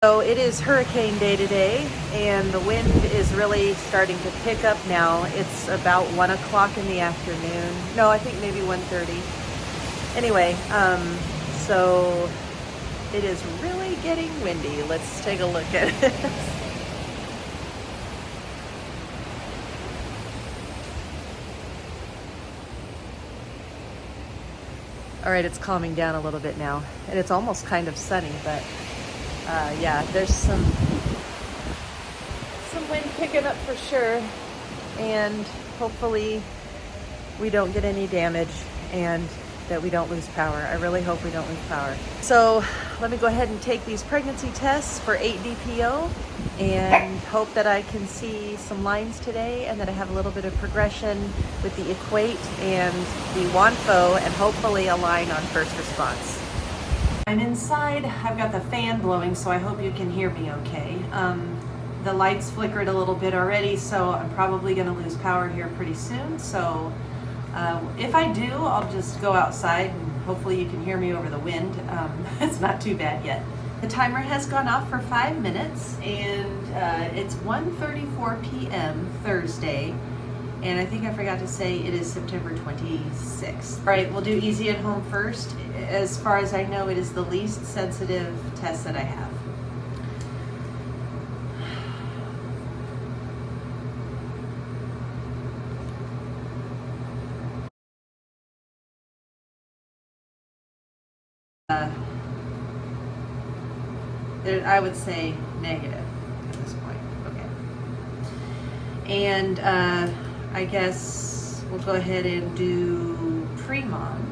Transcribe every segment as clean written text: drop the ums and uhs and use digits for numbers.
So it is hurricane day today, and the wind is really starting to pick up now. It's about 1 o'clock in the afternoon. No, I think maybe 1:30. Anyway, so it is really getting windy. Let's take a look at it. All right, it's calming down a little bit now, and it's almost kind of sunny, but yeah, there's some wind picking up for sure, and hopefully we don't get any damage and that we don't lose power. I really hope we don't lose power. So let me go ahead and take these pregnancy tests for 8-DPO and hope that I can see some lines today and that I have a little bit of progression with the equate and the WANFO and hopefully a line on first response. I'm inside. I've got the fan blowing, so I hope you can hear me okay. The lights flickered a little bit already, so I'm probably going to lose power here pretty soon. So if I do, I'll just go outside and hopefully you can hear me over the wind. It's not too bad yet. The timer has gone off for 5 minutes, and it's 1:34 p.m. Thursday. And I think I forgot to say it is September 26th. All right, we'll do easy at home first. As far as I know, it is the least sensitive test that I have. I would say negative at this point. Okay. And I guess we'll go ahead and do pre-mom.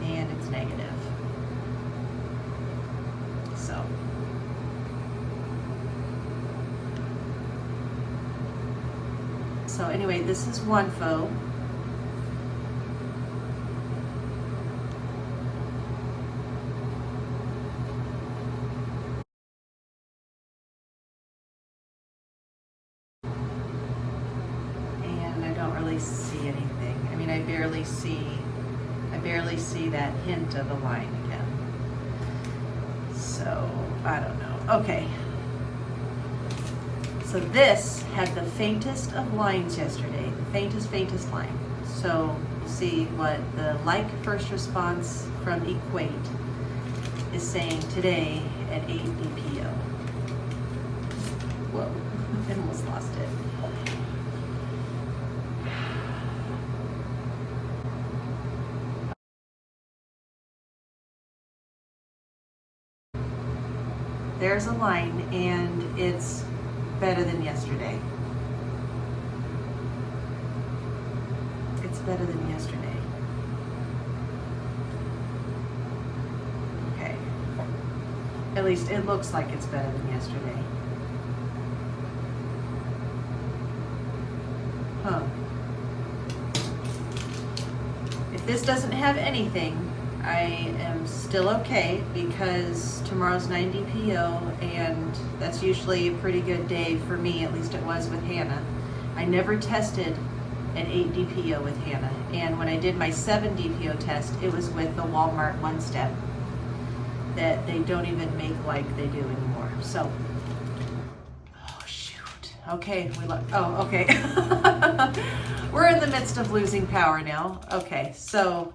And it's negative. So anyway, this is WANFO. And I don't really see anything. I mean, I barely see that hint of a line again. So I don't know. Okay. So this had the faintest of lines yesterday, the faintest line. So you see what the like first response from equate is saying today at 8-DPO. Whoa, I almost lost it. There's a line, and it's better than yesterday. It's better than yesterday. Okay. At least it looks like it's better than yesterday. Huh. If this doesn't have anything, I am still okay because tomorrow's 9-DPO, and that's usually a pretty good day for me, at least it was with Hannah. I never tested at 8-DPO with Hannah, and when I did my 7-DPO test, it was with the Walmart one-step that they don't even make like they do anymore. So, oh shoot. Okay, okay. We're in the midst of losing power now. Okay, so.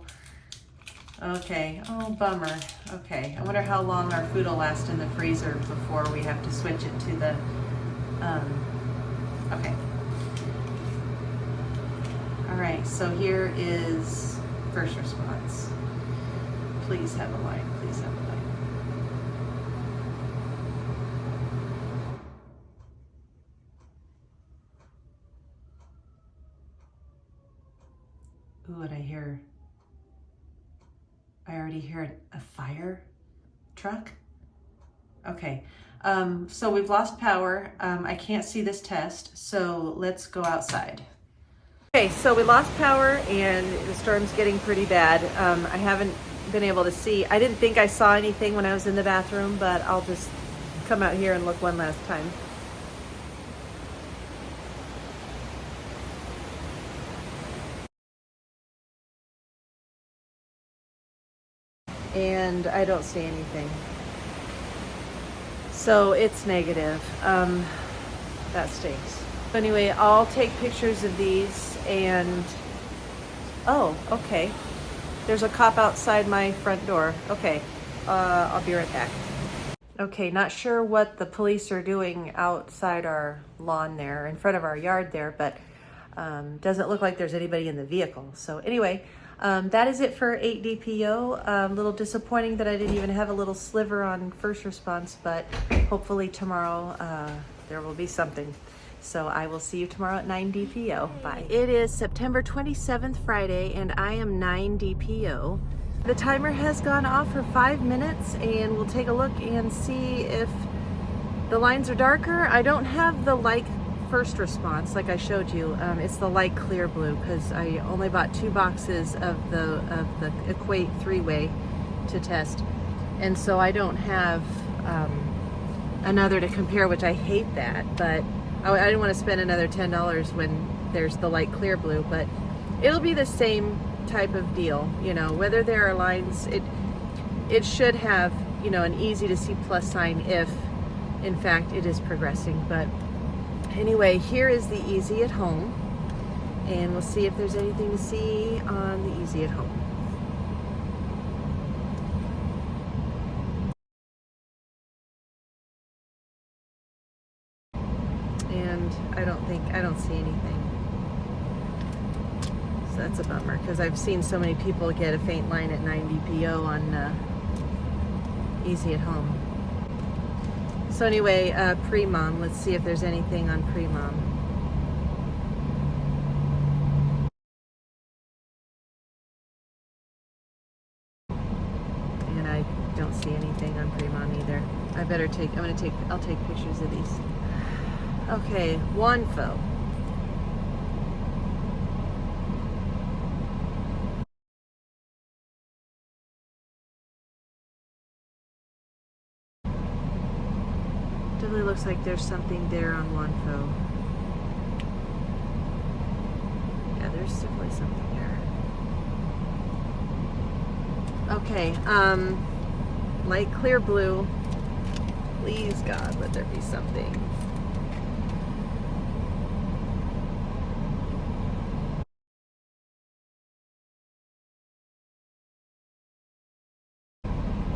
Okay, oh bummer. Okay, I wonder how long our food will last in the freezer before we have to switch it to the, okay. All right, so here is first response. Please have a line, please have a line. Ooh, and I already hear a fire truck. Okay, so we've lost power. I can't see this test, so let's go outside. Okay, so we lost power and the storm's getting pretty bad. I haven't been able to see. I didn't think I saw anything when I was in the bathroom, but I'll just come out here and look one last time. and I don't see anything. So it's negative. That stinks. Anyway, I'll take pictures of these and, oh, okay. There's a cop outside my front door. Okay, I'll be right back. Okay, not sure what the police are doing outside our lawn there, in front of our yard there, but doesn't look like there's anybody in the vehicle. So anyway, that is it for 8 DPO. A little disappointing that I didn't even have a little sliver on first response, but hopefully tomorrow there will be something. So I will see you tomorrow at 9 DPO. Bye. It is September 27th, Friday, and I am 9 DPO. The timer has gone off for 5 minutes, and we'll take a look and see if the lines are darker. I don't have the light first response like I showed you. It's the light clear blue because I only bought 2 boxes of the Equate 3-way to test, and so I don't have another to compare, which I hate that, but I didn't want to spend another $10 when there's the light clear blue, but it'll be the same type of deal, you know, whether there are lines, it should have, you know, an easy to see plus sign if in fact it is progressing. But anyway, here is the Easy at Home, and we'll see if there's anything to see on the Easy at Home. And I don't see anything. So that's a bummer, because I've seen so many people get a faint line at 9 DPO on Easy at Home. So anyway, pre-mom, let's see if there's anything on pre-mom. And I don't see anything on pre-mom either. I'll take pictures of these. Okay, Wanfo. Definitely looks like there's something there on Wanfo. Yeah, there's definitely something there. Okay, light clear blue. Please God, let there be something.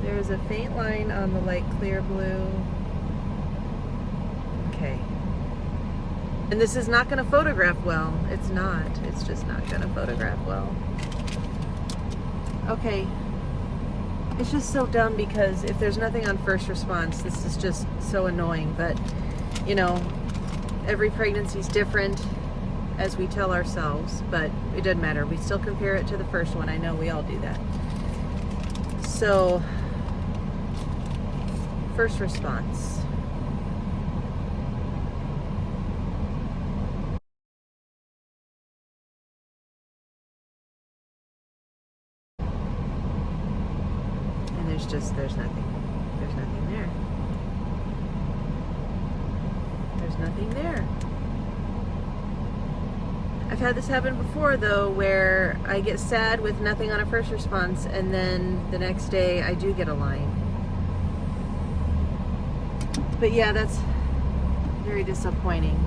There's a faint line on the light clear blue. Okay. And this is not going to photograph well. It's not. It's just not going to photograph well. Okay. It's just so dumb because if there's nothing on first response, this is just so annoying. But, you know, every pregnancy is different, as we tell ourselves, but it doesn't matter. We still compare it to the first one. I know we all do that. So, first response. And there's nothing. There's nothing there. There's nothing there. I've had this happen before though, where I get sad with nothing on a first response, and then the next day I do get a line. But yeah, that's very disappointing.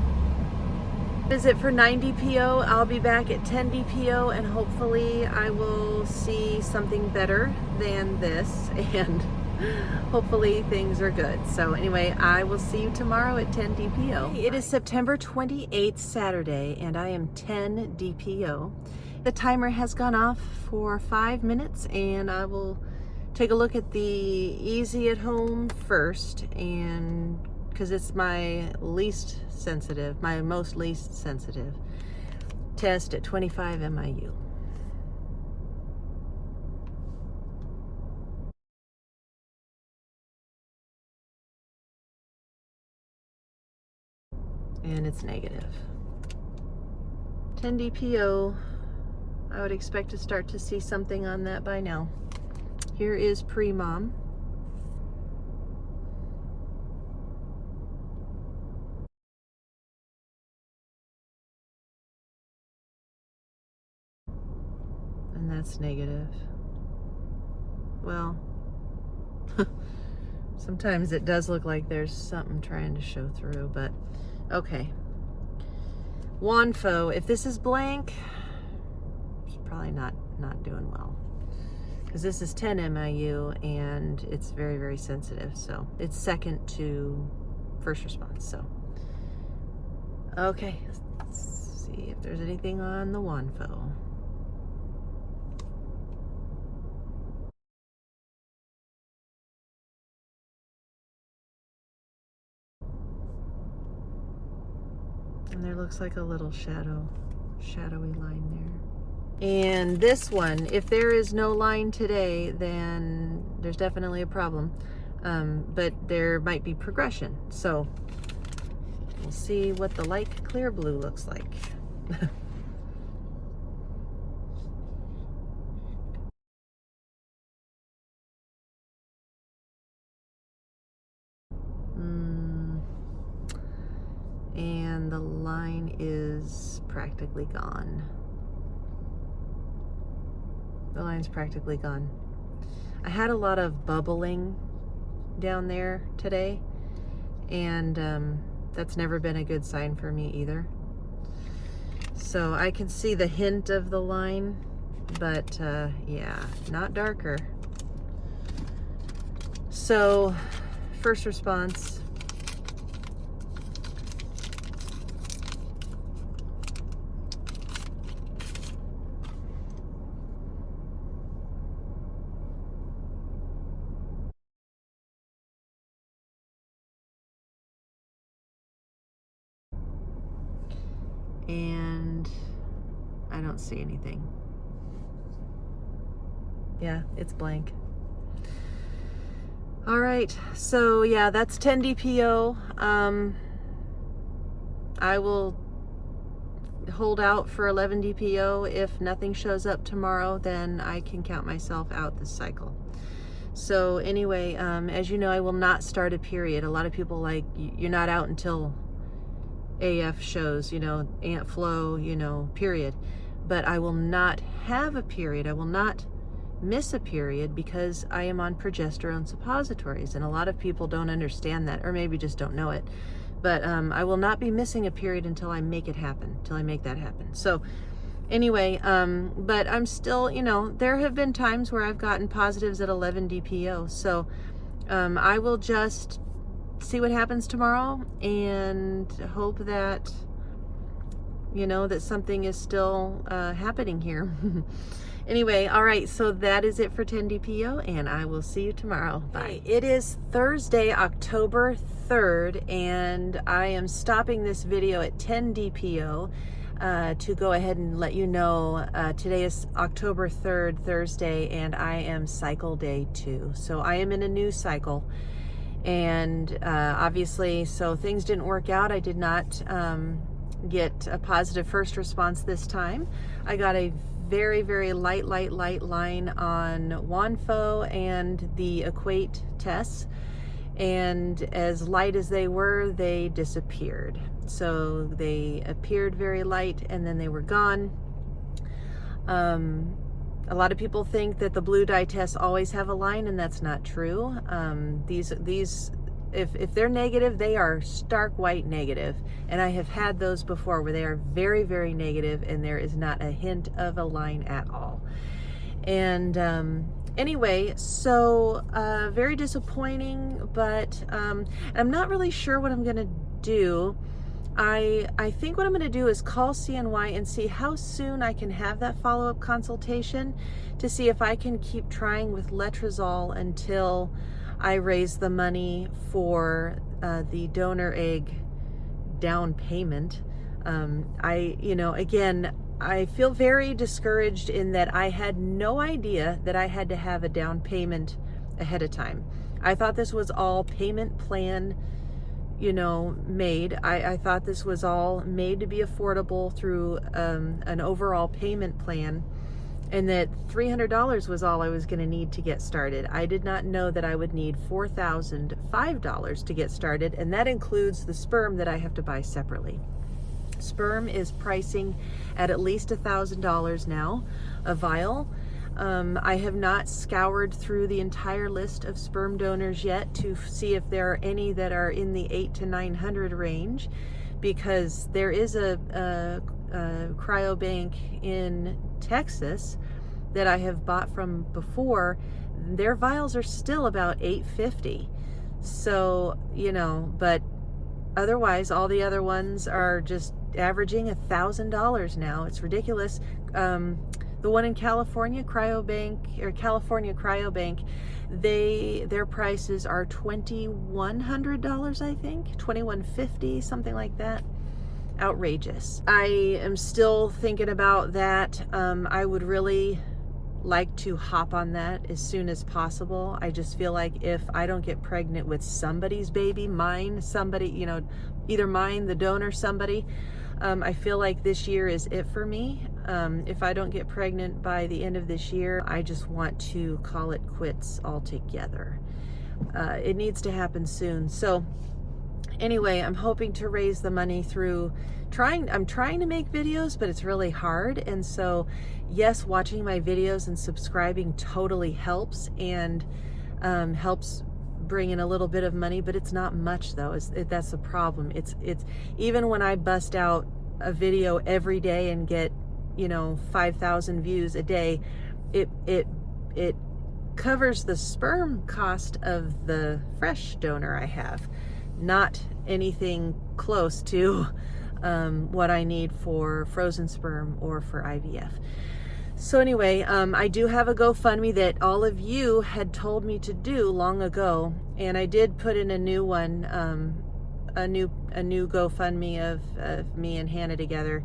That is it for 9 DPO. I'll be back at 10 DPO, and hopefully I will see something better than this, and hopefully things are good. So anyway, I will see you tomorrow at 10 DPO. It is September 28th, Saturday, and I am 10 DPO. The timer has gone off for 5 minutes, and I will take a look at the Easy at Home first, and because it's my most least sensitive test at 25 MIU. And it's negative. 10 DPO, I would expect to start to see something on that by now. Here is pre-mom. And that's negative. well, sometimes it does look like there's something trying to show through, but okay. Wanfo, if this is blank, it's probably not doing well, because this is 10 MIU and it's very, very sensitive. So it's second to first response. So, okay, let's see if there's anything on the Wanfo. And there looks like a little shadowy line there. And this one, if there is no line today, then there's definitely a problem. But there might be progression. So we'll see what the light clear blue looks like. And the line is practically gone. The line's practically gone. I had a lot of bubbling down there today, and that's never been a good sign for me either. So I can see the hint of the line, but yeah, not darker. So first response. And I don't see anything. Yeah, it's blank. All right, so yeah, that's 10 DPO. I will hold out for 11 DPO. If nothing shows up tomorrow, then I can count myself out this cycle. So anyway, as you know, I will not start a period. A lot of people like, you're not out until AF shows, you know, ant flow, you know, period. But I will not have a period. I will not miss a period because I am on progesterone suppositories. And a lot of people don't understand that, or maybe just don't know it. But I will not be missing a period until I make it happen, until I make that happen. So anyway, but I'm still, you know, there have been times where I've gotten positives at 11 DPO. So I will just see what happens tomorrow and hope that, you know, that something is still happening here. Anyway, all right, so that is it for 10 DPO, and I will see you tomorrow. Bye. It is Thursday, October 3rd, and I am stopping this video at 10 DPO to go ahead and let you know today is October 3rd, Thursday, and I am cycle day 2. So I am in a new cycle. And obviously, so things didn't work out. I did not get a positive first response this time. I got a very, very light line on Wanfo and the equate tests. And as light as they were, they disappeared. So they appeared very light and then they were gone. A lot of people think that the blue dye tests always have a line, and that's not true. If they're negative, they are stark white negative. And I have had those before where they are very, very negative and there is not a hint of a line at all. And anyway, so very disappointing, but I'm not really sure what I'm gonna do. I think what I'm going to do is call CNY and see how soon I can have that follow-up consultation to see if I can keep trying with letrozole until I raise the money for the donor egg down payment. Again, I feel very discouraged in that I had no idea that I had to have a down payment ahead of time. I thought this was all payment plan, you know, made. I thought this was all made to be affordable through an overall payment plan, and that $300 was all I was going to need to get started. I did not know that I would need $4,005 to get started, and that includes the sperm that I have to buy separately. Sperm is pricing at least $1,000 now, a vial. I have not scoured through the entire list of sperm donors yet to see if there are any that are in the 800 to 900 range, because there is a cryobank in Texas that I have bought from before. Their vials are still about $8.50. So, you know, but otherwise all the other ones are just averaging $1,000 now. It's ridiculous. The one in California, California Cryobank, their prices are $2,100, I think, $2,150, something like that. Outrageous. I am still thinking about that. I would really like to hop on that as soon as possible. I just feel like if I don't get pregnant with somebody's baby, mine, somebody, you know, either mine, the donor, somebody, I feel like this year is it for me. If I don't get pregnant by the end of this year, I just want to call it quits altogether. It needs to happen soon. So anyway, I'm hoping to raise the money through I'm trying to make videos, but it's really hard. And so yes, watching my videos and subscribing totally helps, and helps bring in a little bit of money, but it's not much though. That's the problem. It's even when I bust out a video every day and get, you know, 5,000 views a day, it covers the sperm cost of the fresh donor I have, not anything close to what I need for frozen sperm or for IVF. So anyway, I do have a GoFundMe that all of you had told me to do long ago, and I did put in a new one, a new GoFundMe of me and Hannah together.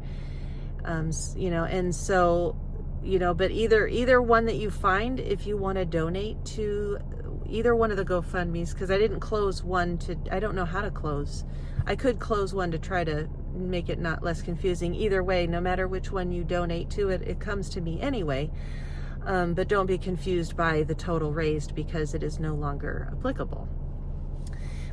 You know, and so, you know, but either one that you find, if you want to donate to either one of the GoFundMes, because I didn't close one I don't know how to close. I could close one to try to make it not less confusing. Either way, no matter which one you donate to, it comes to me anyway. But don't be confused by the total raised, because it is no longer applicable.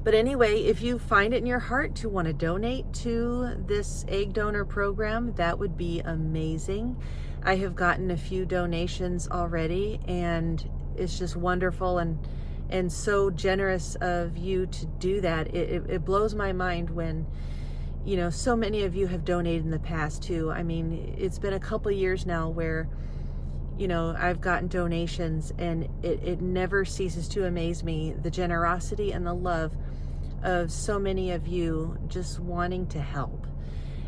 But anyway, if you find it in your heart to want to donate to this egg donor program, that would be amazing. I have gotten a few donations already, and it's just wonderful and so generous of you to do that. It blows my mind when, you know, so many of you have donated in the past too. I mean, it's been a couple years now where, you know, I've gotten donations, and it never ceases to amaze me, the generosity and the love of so many of you just wanting to help.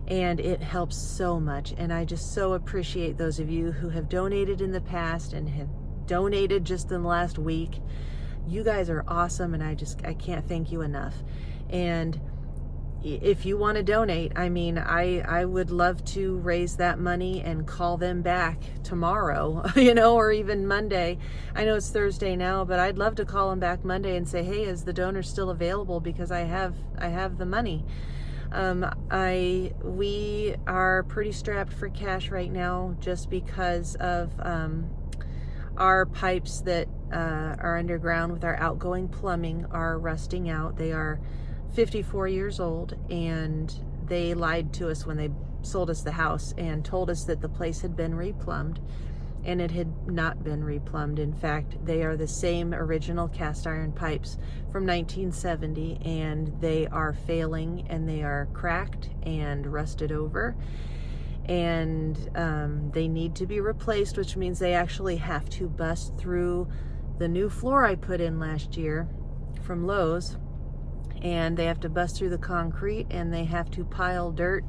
And it helps so much. And I just so appreciate those of you who have donated in the past and have donated just in the last week. You guys are awesome, and I can't thank you enough. And if you want to donate, I mean, I would love to raise that money and call them back tomorrow, you know, or even Monday. I know it's Thursday now, but I'd love to call them back Monday and say, hey, is the donor still available? Because I have the money. We are pretty strapped for cash right now, just because of our pipes that are underground with our outgoing plumbing are rusting out. They are 54 years old, and they lied to us when they sold us the house and told us that the place had been replumbed, and it had not been replumbed. In fact, they are the same original cast iron pipes from 1970, and they are failing, and they are cracked and rusted over, and they need to be replaced, which means they actually have to bust through the new floor I put in last year from Lowe's, and they have to bust through the concrete, and they have to pile dirt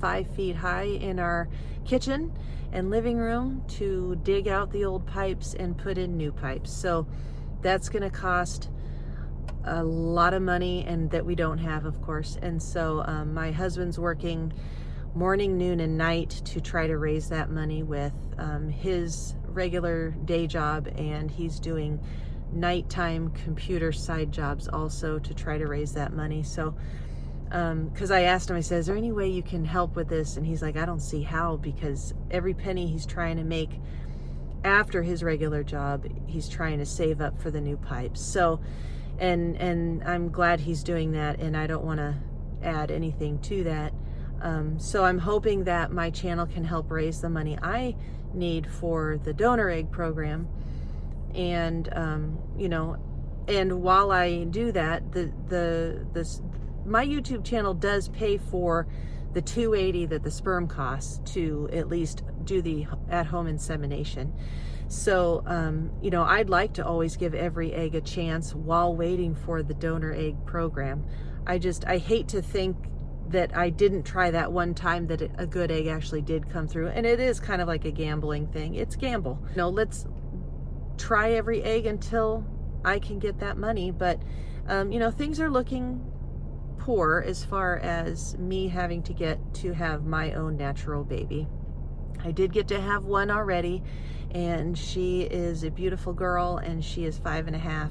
5 feet high in our kitchen and living room to dig out the old pipes and put in new pipes. So that's going to cost a lot of money, and that we don't have, of course. And so my husband's working morning, noon, and night to try to raise that money with his regular day job, and he's doing nighttime computer side jobs also to try to raise that money. So because I asked him, I said, is there any way you can help with this? And he's like, I don't see how, because every penny he's trying to make after his regular job, he's trying to save up for the new pipes. So and I'm glad he's doing that, and I don't want to add anything to that. So I'm hoping that my channel can help raise the money I need for the donor egg program. And, you know, and while I do that, my YouTube channel does pay for the $280 that the sperm costs to at least do the at-home insemination. So, you know, I'd like to always give every egg a chance while waiting for the donor egg program. I hate to think that I didn't try that one time that a good egg actually did come through. And it is kind of like a gambling thing. It's gamble. You know, let's try every egg until I can get that money. But, you know, things are looking poor as far as me having to get to have my own natural baby. I did get to have one already, and she is a beautiful girl, and she is 5.5.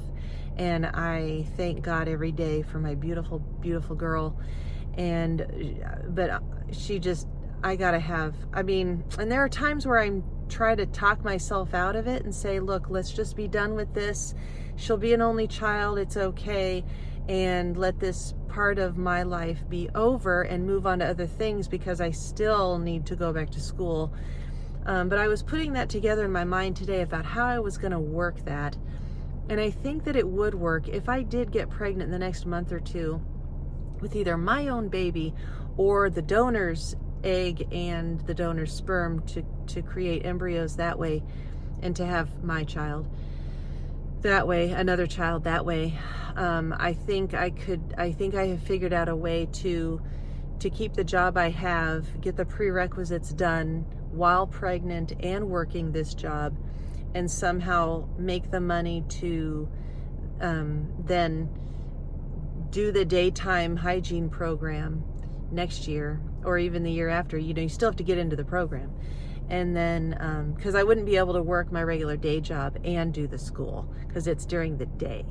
And I thank God every day for my beautiful, beautiful girl. But she just, I gotta have, I mean, and there are times where I'm trying to talk myself out of it and say, look, let's just be done with this. She'll be an only child, it's okay. And let this part of my life be over and move on to other things, because I still need to go back to school. But I was putting that together in my mind today about how I was gonna work that. And I think that it would work if I did get pregnant in the next month or two with either my own baby or the donor's egg and the donor's sperm to create embryos that way, and to have my child that way, another child that way. I think I have figured out a way to keep the job I have, get the prerequisites done while pregnant and working this job, and somehow make the money to then do the daytime hygiene program next year, or even the year after. You know, you still have to get into the program. And then, because I wouldn't be able to work my regular day job and do the school, because it's during the day.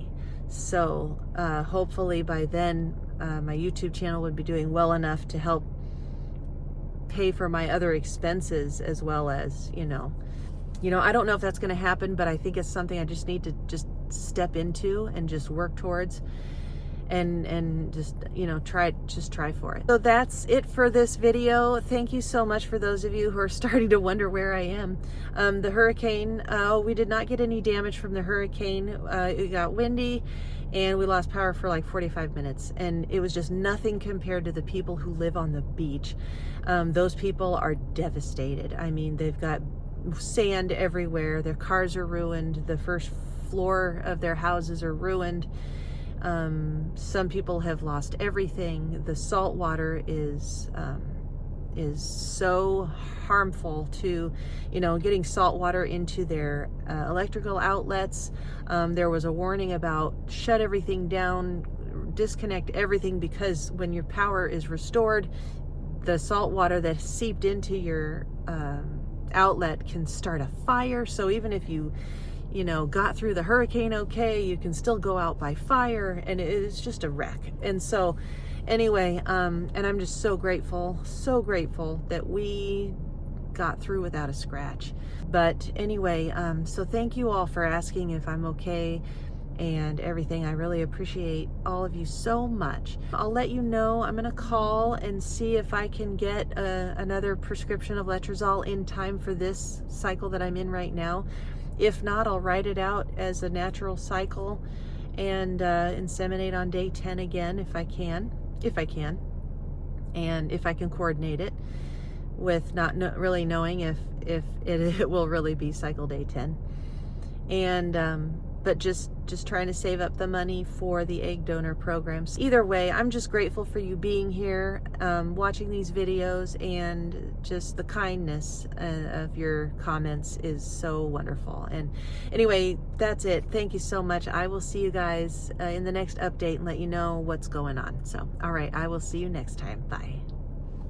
So hopefully by then, my YouTube channel would be doing well enough to help pay for my other expenses, as well as, you know, I don't know if that's going to happen, but I think it's something I just need to just step into and just work towards. And just, you know, try for it. So that's it for this video. Thank you so much for those of you who are starting to wonder where I am. The hurricane, we did not get any damage from the hurricane. It got windy and we lost power for like 45 minutes. And it was just nothing compared to the people who live on the beach. Those people are devastated. I mean, they've got sand everywhere. Their cars are ruined. The first floor of their houses are ruined. Some people have lost everything. The salt water is so harmful to, you know, getting salt water into their electrical outlets. There was a warning about shut everything down, disconnect everything, because when your power is restored, the salt water that seeped into your outlet can start a fire. So even if you know, got through the hurricane okay, you can still go out by fire, and it's just a wreck. And so anyway, and I'm just so grateful that we got through without a scratch. But anyway, so thank you all for asking if I'm okay and everything. I really appreciate all of you so much. I'll let you know. I'm gonna call and see if I can get another prescription of letrozole in time for this cycle that I'm in right now. If not, I'll write it out as a natural cycle and inseminate on day 10 again if I can, and if I can coordinate it with not really knowing if it will really be cycle day 10. And but just trying to save up the money for the egg donor programs. Either way, I'm just grateful for you being here, watching these videos, and just the kindness of your comments is so wonderful. And anyway, that's it. Thank you so much. I will see you guys in the next update and let you know what's going on. So, all right, I will see you next time. Bye.